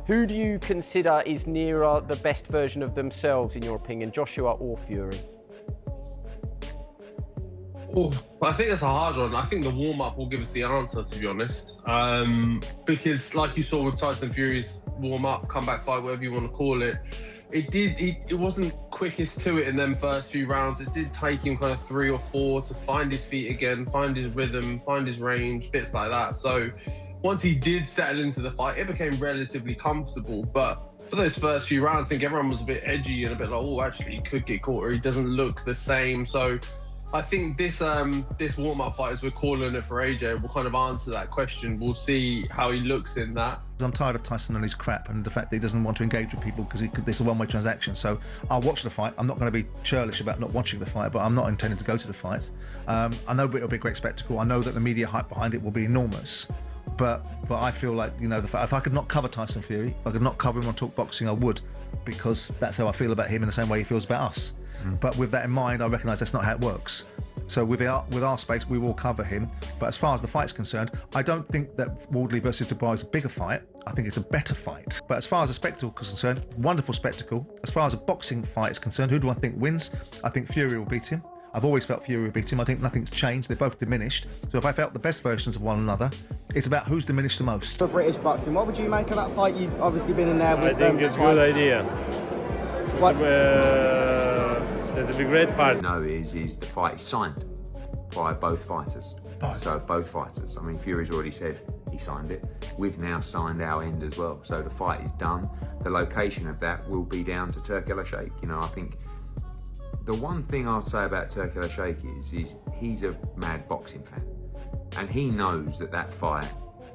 Who do you consider is nearer the best version of themselves, in your opinion, Joshua or Fury? Oh, I think that's a hard one. I think the warm-up will give us the answer, to be honest. Because like you saw with Tyson Fury's warm-up, comeback fight, whatever you want to call it, it wasn't quickest to it in them first few rounds. It did take him kind of 3 or 4 to find his feet again, find his rhythm, find his range, bits like that. So once he did settle into the fight, it became relatively comfortable. But for those first few rounds, I think everyone was a bit edgy and a bit like, oh, actually, he could get caught, or he doesn't look the same. So I think this warm-up fight, as we're calling it for AJ, will kind of answer that question. We'll see how he looks in that. I'm tired of Tyson and his crap and the fact that he doesn't want to engage with people because this is a one-way transaction. So I'll watch the fight. I'm not going to be churlish about not watching the fight, but I'm not intending to go to the fight. I know it'll be a great spectacle. I know that the media hype behind it will be enormous. But I feel like, you know, if I could not cover Tyson Fury, if I could not cover him on Talk Boxing, I would, because that's how I feel about him in the same way he feels about us. But with that in mind, I recognise that's not how it works. So with our space, we will cover him. But as far as the fight's concerned, I don't think that Wardley versus Dubois is a bigger fight. I think it's a better fight. But as far as a spectacle is concerned, wonderful spectacle. As far as a boxing fight is concerned, who do I think wins? I think Fury will beat him. I've always felt Fury will beat him. I think nothing's changed. They're both diminished. So if I felt the best versions of one another, it's about who's diminished the most. For British boxing, what would you make of that fight? You've obviously been in there with I think it's a good idea. What? It's a great fight. No, is the fight is signed by both fighters. So both fighters. I mean, Fury's already said he signed it. We've now signed our end as well. So the fight is done. The location of that will be down to Turk El-Sheikh. You know, I think the one thing I'll say about Turk El-Sheikh is he's a mad boxing fan, and he knows that fight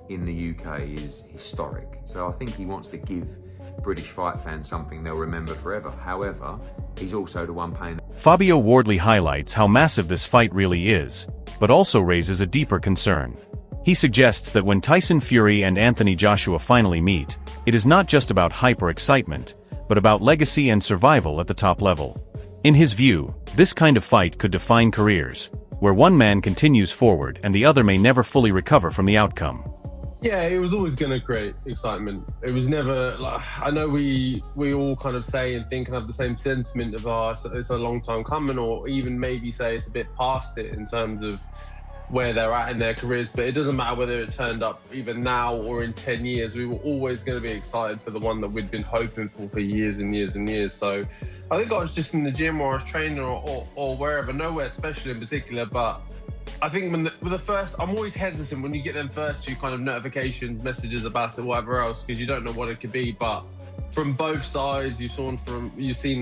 in the UK is historic. So I think he wants to give British fight fans something they'll remember forever. However, he's also the one paying. Fabio Wardley highlights how massive this fight really is, but also raises a deeper concern. He suggests that when Tyson Fury and Anthony Joshua finally meet, it is not just about hype or excitement, but about legacy and survival at the top level. In his view, this kind of fight could define careers, where one man continues forward and the other may never fully recover from the outcome. Yeah, it was always going to create excitement. It was never, like, I know we all kind of say and think and have the same sentiment of, it's a long time coming, or even maybe say it's a bit past it in terms of where they're at in their careers, but it doesn't matter whether it turned up even now or in 10 years, we were always going to be excited for the one that we'd been hoping for years and years and years. So I think I was just in the gym or I was training or wherever, nowhere special in particular, but I think with the first, I'm always hesitant when you get them first few kind of notifications, messages about it, whatever else, because you don't know what it could be. But from both sides, you've seen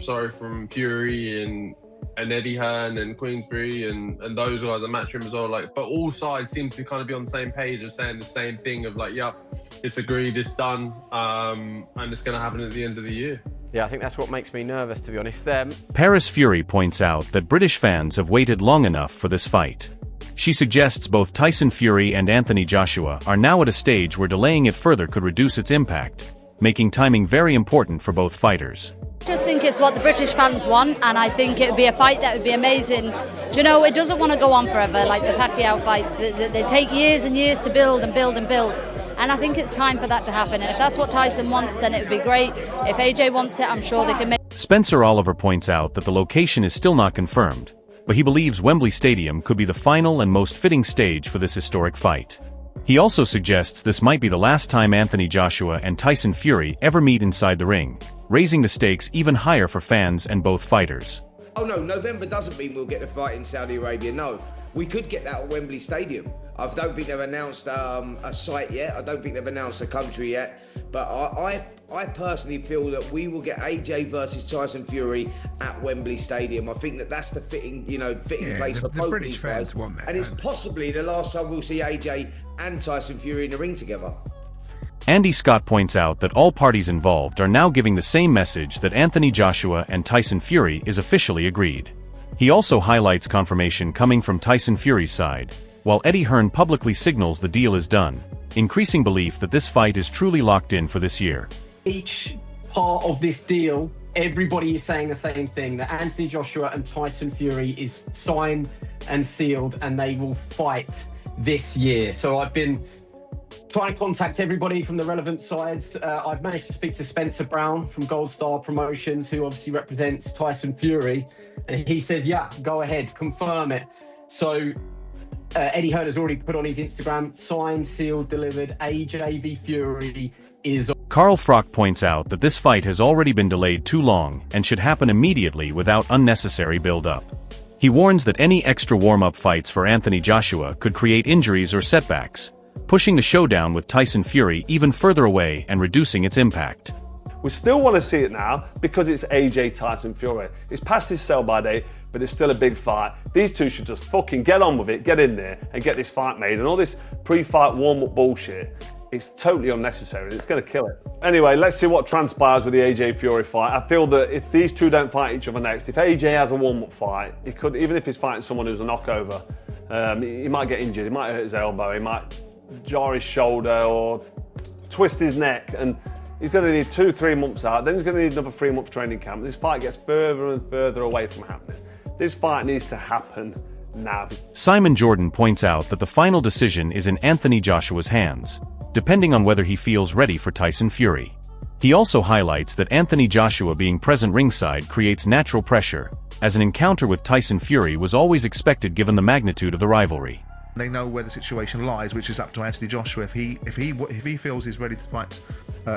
from Fury and Eddie Hearn and Queensbury and those guys at Matchroom as well. Like, but all sides seem to kind of be on the same page of saying the same thing of like, yep, it's agreed, it's done, and it's going to happen at the end of the year. Yeah, I think that's what makes me nervous, to be honest. Paris Fury points out that British fans have waited long enough for this fight. She suggests both Tyson Fury and Anthony Joshua are now at a stage where delaying it further could reduce its impact, making timing very important for both fighters. I just think it's what the British fans want, and I think it would be a fight that would be amazing. Do you know, it doesn't want to go on forever like the Pacquiao fights. They take years and years to build and build and build, and I think it's time for that to happen. And if that's what Tyson wants, then it would be great. If AJ wants it, I'm sure they can make it. Spencer Oliver points out that the location is still not confirmed, but he believes Wembley Stadium could be the final and most fitting stage for this historic fight. He also suggests this might be the last time Anthony Joshua and Tyson Fury ever meet inside the ring, raising the stakes even higher for fans and both fighters. Oh no, November doesn't mean we'll get the fight in Saudi Arabia, no. We could get that at Wembley Stadium. I don't think they've announced a site yet. I don't think they've announced a country yet. But I personally feel that we will get AJ versus Tyson Fury at Wembley Stadium. I think that's the fitting place for both British these fans guys. want that, and it's possibly the last time we'll see AJ and Tyson Fury in the ring together. Andy Scott points out that all parties involved are now giving the same message that Anthony Joshua and Tyson Fury is officially agreed. He also highlights confirmation coming from Tyson Fury's side, while Eddie Hearn publicly signals the deal is done, increasing belief that this fight is truly locked in for this year. Each part of this deal, everybody is saying the same thing, that Anthony Joshua and Tyson Fury is signed and sealed and they will fight this year. So I've been trying to contact everybody from the relevant sides. I've managed to speak to Spencer Brown from Gold Star Promotions, who obviously represents Tyson Fury, and he says, yeah, go ahead, confirm it. So Eddie Hearn has already put on his Instagram, signed, sealed, delivered, AJ Fury is... Carl Frock points out that this fight has already been delayed too long and should happen immediately without unnecessary build-up. He warns that any extra warm-up fights for Anthony Joshua could create injuries or setbacks, pushing the showdown with Tyson Fury even further away and reducing its impact. We still want to see it now because it's AJ Tyson Fury. It's past his sell-by date, but it's still a big fight. These two should just fucking get on with it, get in there and get this fight made. And all this pre-fight warm-up bullshit, it's totally unnecessary. It's going to kill it. Anyway, let's see what transpires with the AJ Fury fight. I feel that if these two don't fight each other next, if AJ has a warm-up fight, he could, even if he's fighting someone who's a knockover, he might get injured, he might hurt his elbow, he might jar his shoulder or twist his neck, and he's going to need 2-3 months out. Then he's going to need another 3 months training camp. This fight gets further and further away from happening. This fight needs to happen now. Simon Jordan points out that the final decision is in Anthony Joshua's hands, depending on whether he feels ready for Tyson Fury. He also highlights that Anthony Joshua being present ringside creates natural pressure, as an encounter with Tyson Fury was always expected given the magnitude of the rivalry. They know where the situation lies, which is up to Anthony Joshua. If he feels he's ready to fight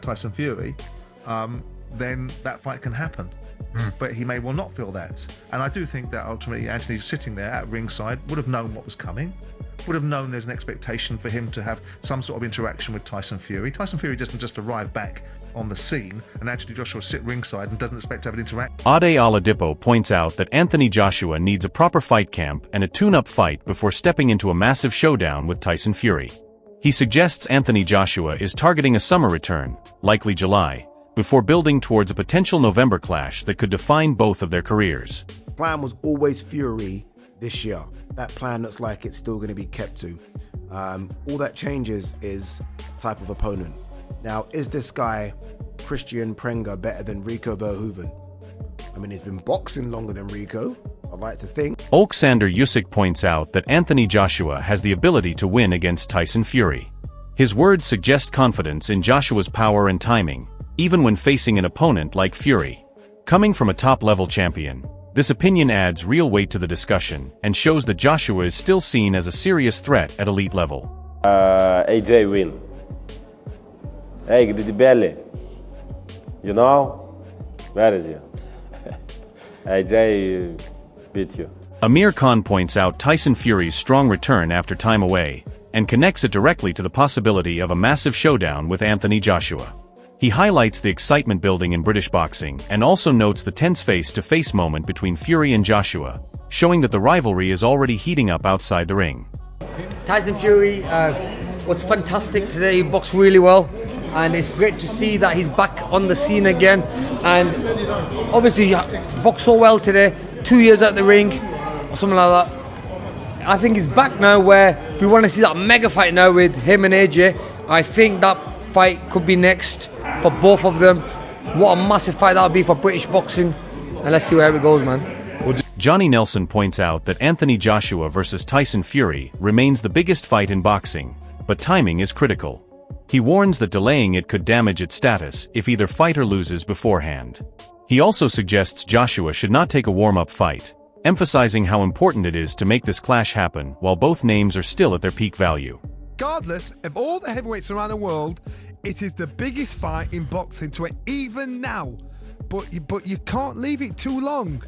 Tyson Fury, then that fight can happen. But he may well not feel that. And I do think that ultimately Anthony, sitting there at ringside, would have known what was coming, would have known there's an expectation for him to have some sort of interaction with Tyson Fury. Tyson Fury doesn't just arrive back on the scene and Anthony Joshua sit ringside and doesn't expect to have an interaction. Ade Oladipo points out that Anthony Joshua needs a proper fight camp and a tune-up fight before stepping into a massive showdown with Tyson Fury. He suggests Anthony Joshua is targeting a summer return, likely July, before building towards a potential November clash that could define both of their careers. The plan was always Fury this year. That plan looks like it's still going to be kept to. All that changes is type of opponent. Now, is this guy, Christian Prenga, better than Rico Verhoeven? I mean, he's been boxing longer than Rico, I'd like to think. Alexander Usyk points out that Anthony Joshua has the ability to win against Tyson Fury. His words suggest confidence in Joshua's power and timing, even when facing an opponent like Fury. Coming from a top-level champion, this opinion adds real weight to the discussion and shows that Joshua is still seen as a serious threat at elite level. AJ win. Hey, the belly. You know? Where is he? AJ beat you. Amir Khan points out Tyson Fury's strong return after time away and connects it directly to the possibility of a massive showdown with Anthony Joshua. He highlights the excitement building in British boxing and also notes the tense face-to-face moment between Fury and Joshua, showing that the rivalry is already heating up outside the ring. Tyson Fury was fantastic today. He boxed really well, and it's great to see that he's back on the scene again. And obviously, he boxed so well today, 2 years at the ring, or something like that. I think he's back now where we want to see that mega fight now with him and AJ. I think that fight could be next for both of them. What a massive fight that would be for British boxing. And let's see where it goes, man. Johnny Nelson points out that Anthony Joshua versus Tyson Fury remains the biggest fight in boxing, but timing is critical. He warns that delaying it could damage its status if either fighter loses beforehand. He also suggests Joshua should not take a warm-up fight, emphasizing how important it is to make this clash happen while both names are still at their peak value. Regardless of all the heavyweights around the world, it is the biggest fight in boxing to it, even now. But you can't leave it too long.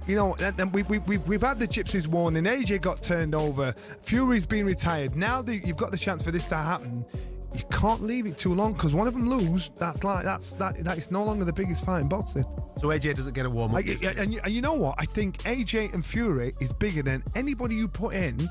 You know, and we've had the Gypsies warning. AJ got turned over. Fury's been retired. Now that you've got the chance for this to happen, you can't leave it too long, because one of them lose. That is no longer the biggest fight in boxing. So AJ doesn't get a warm up. And you know what? I think AJ and Fury is bigger than anybody you put in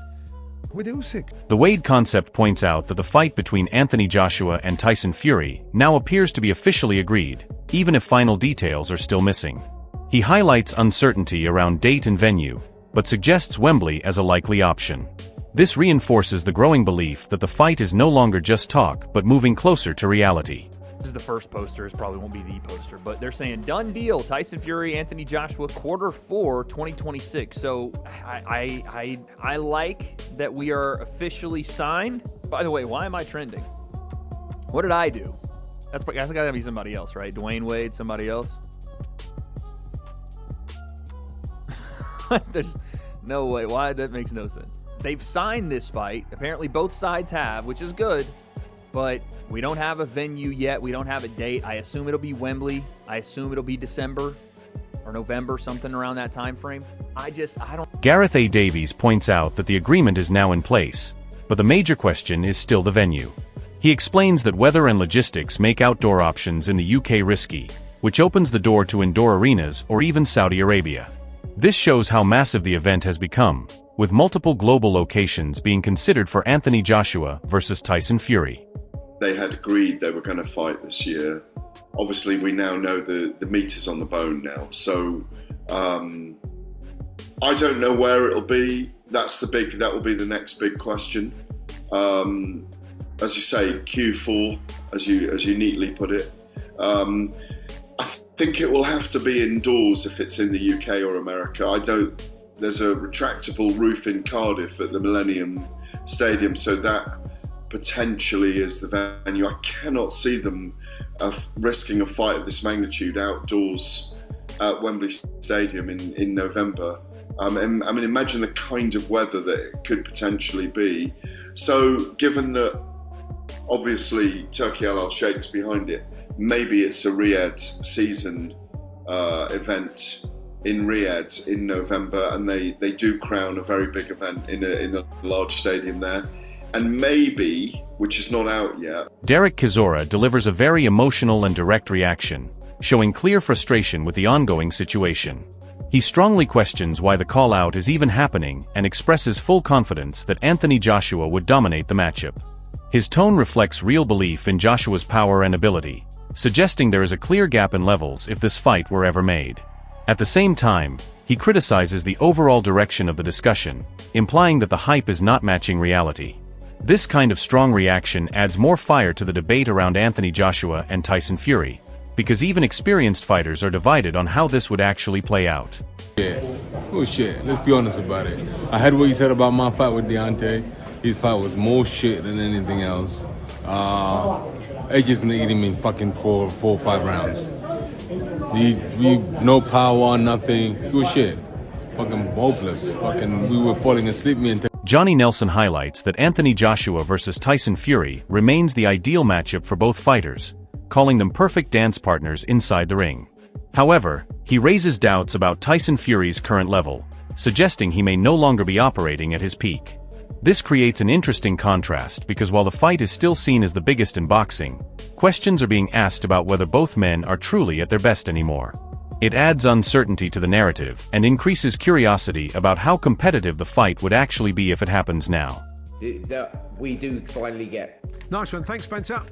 with Usyk. The Wade Concept points out that the fight between Anthony Joshua and Tyson Fury now appears to be officially agreed, even if final details are still missing. He highlights uncertainty around date and venue, but suggests Wembley as a likely option. This reinforces the growing belief that the fight is no longer just talk, but moving closer to reality. This is the first poster, it probably won't be the poster, but they're saying done deal, Tyson Fury, Anthony Joshua, Q4 2026. So I like that we are officially signed. By the way, why am I trending? What did I do? That's got to be somebody else, right? Dwayne Wade, somebody else? There's no way. Why? That makes no sense. They've signed this fight. Apparently both sides have, which is good. But we don't have a venue yet. We don't have a date. I assume it'll be Wembley. I assume it'll be December or November, something around that time frame. I don't... Gareth A. Davies points out that the agreement is now in place, but the major question is still the venue. He explains that weather and logistics make outdoor options in the UK risky, which opens the door to indoor arenas or even Saudi Arabia. This shows how massive the event has become, with multiple global locations being considered for Anthony Joshua versus Tyson Fury. They had agreed they were going to fight this year. Obviously, we now know the meat is on the bone now. So I don't know where it'll be. That will be the next big question. As you say, Q4, as you neatly put it. I think it will have to be indoors if it's in the UK or America. There's a retractable roof in Cardiff at the Millennium Stadium, so that potentially is the venue. I cannot see them risking a fight of this magnitude outdoors at Wembley Stadium in November. I mean, imagine the kind of weather that it could potentially be. So given that obviously Turkey Al Sheikh's behind it, maybe it's a Riyadh season event in Riyadh in November, and they do crown a very big event in a large stadium there. And maybe, which is not out yet, Derek Chisora delivers a very emotional and direct reaction, showing clear frustration with the ongoing situation. He strongly questions why the call-out is even happening and expresses full confidence that Anthony Joshua would dominate the matchup. His tone reflects real belief in Joshua's power and ability, suggesting there is a clear gap in levels if this fight were ever made. At the same time, he criticizes the overall direction of the discussion, implying that the hype is not matching reality. This kind of strong reaction adds more fire to the debate around Anthony Joshua and Tyson Fury, because even experienced fighters are divided on how this would actually play out. Yeah, oh shit, let's be honest about it. I heard what you said about my fight with Deontay. His fight was more shit than anything else. AJ's gonna eat him in fucking four or 5 rounds. He no power, nothing. It was shit. Fucking hopeless. Fucking, we were falling asleep, me and Johnny Nelson highlights that Anthony Joshua versus Tyson Fury remains the ideal matchup for both fighters, calling them perfect dance partners inside the ring. However, he raises doubts about Tyson Fury's current level, suggesting he may no longer be operating at his peak. This creates an interesting contrast because while the fight is still seen as the biggest in boxing, questions are being asked about whether both men are truly at their best anymore. It adds uncertainty to the narrative and increases curiosity about how competitive the fight would actually be if it happens now. That we do finally get. Nice one. Thanks, Spencer.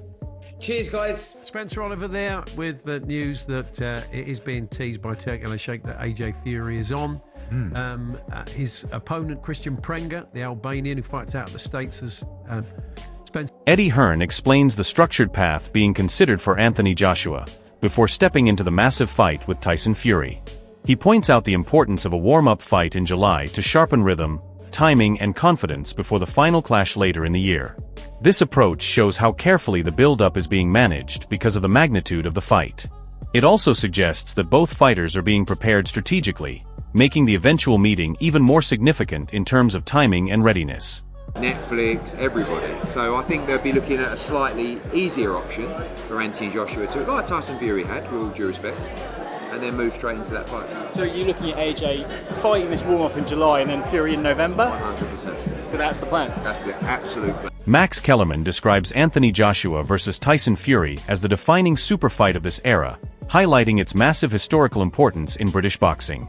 Cheers, guys. Spencer Oliver there with the news that it is being teased by Turkey Al Sheikh that AJ Fury is on. His opponent, Christian Prenga, the Albanian who fights out of the States, has Spencer. Eddie Hearn explains the structured path being considered for Anthony Joshua before stepping into the massive fight with Tyson Fury. He points out the importance of a warm-up fight in July to sharpen rhythm, timing, and confidence before the final clash later in the year. This approach shows how carefully the build-up is being managed because of the magnitude of the fight. It also suggests that both fighters are being prepared strategically, making the eventual meeting even more significant in terms of timing and readiness. Netflix, everybody. So I think they'll be looking at a slightly easier option for Anthony Joshua to, like Tyson Fury had, with all due respect, and then move straight into that fight. So are you looking at AJ fighting this warm-up in July and then Fury in November? 100%. So that's the plan? That's the absolute plan. Max Kellerman describes Anthony Joshua versus Tyson Fury as the defining super fight of this era, highlighting its massive historical importance in British boxing.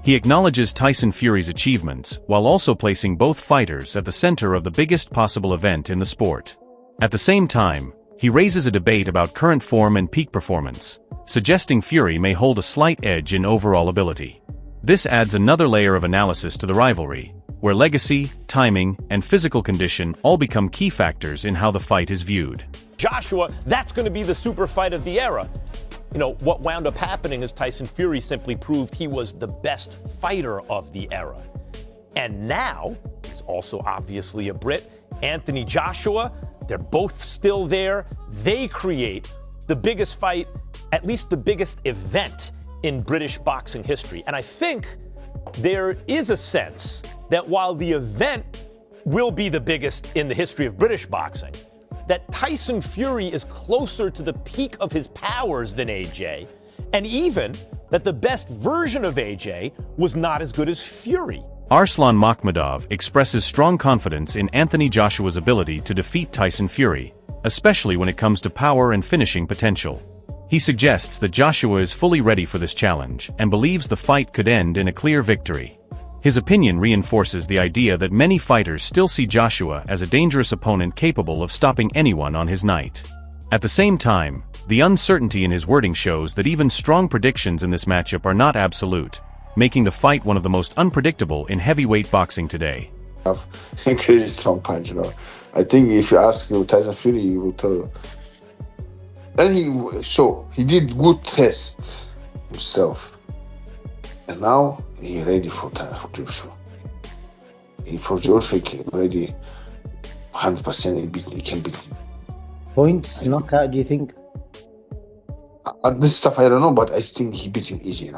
He acknowledges Tyson Fury's achievements, while also placing both fighters at the center of the biggest possible event in the sport. At the same time, he raises a debate about current form and peak performance, suggesting Fury may hold a slight edge in overall ability. This adds another layer of analysis to the rivalry, where legacy, timing, and physical condition all become key factors in how the fight is viewed. Joshua, that's going to be the super fight of the era. You know, what wound up happening is Tyson Fury simply proved he was the best fighter of the era. And now, he's also obviously a Brit, Anthony Joshua, They're both still there. They create the biggest fight, at least the biggest event in British boxing history. And I think there is a sense that while the event will be the biggest in the history of British boxing, that Tyson Fury is closer to the peak of his powers than AJ, and even that the best version of AJ was not as good as Fury. Arslan Makhmudov expresses strong confidence in Anthony Joshua's ability to defeat Tyson Fury, especially when it comes to power and finishing potential. He suggests that Joshua is fully ready for this challenge and believes the fight could end in a clear victory. His opinion reinforces the idea that many fighters still see Joshua as a dangerous opponent capable of stopping anyone on his night. At the same time, the uncertainty in his wording shows that even strong predictions in this matchup are not absolute, making the fight one of the most unpredictable in heavyweight boxing today. Crazy strong punch, I think if you ask Tyson Fury, he will tell you. And he did good test himself, and now he ready for Joshua. For Joshua, he ready 100%. He can beat him. Points, knockout, do you think? This stuff I don't know, but I think he beat him easy,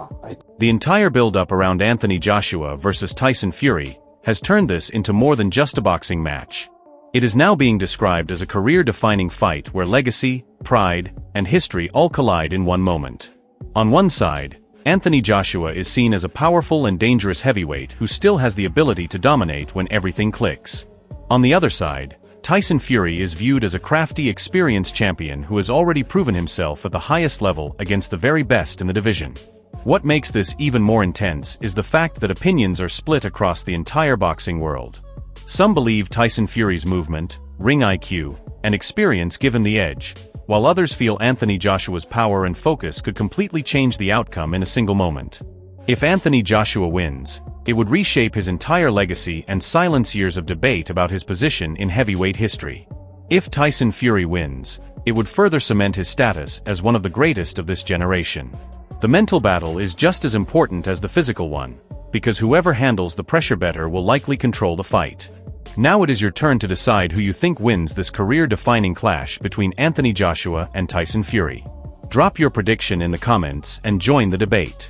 The entire build-up around Anthony Joshua versus Tyson Fury has turned this into more than just a boxing match. It is now being described as a career-defining fight where legacy, pride, and history all collide in one moment. On one side, Anthony Joshua is seen as a powerful and dangerous heavyweight who still has the ability to dominate when everything clicks. On the other side, Tyson Fury is viewed as a crafty, experienced champion who has already proven himself at the highest level against the very best in the division. What makes this even more intense is the fact that opinions are split across the entire boxing world. Some believe Tyson Fury's movement, ring IQ, and experience give him the edge, while others feel Anthony Joshua's power and focus could completely change the outcome in a single moment. If Anthony Joshua wins, it would reshape his entire legacy and silence years of debate about his position in heavyweight history. If Tyson Fury wins, it would further cement his status as one of the greatest of this generation. The mental battle is just as important as the physical one, because whoever handles the pressure better will likely control the fight. Now it is your turn to decide who you think wins this career-defining clash between Anthony Joshua and Tyson Fury. Drop your prediction in the comments and join the debate.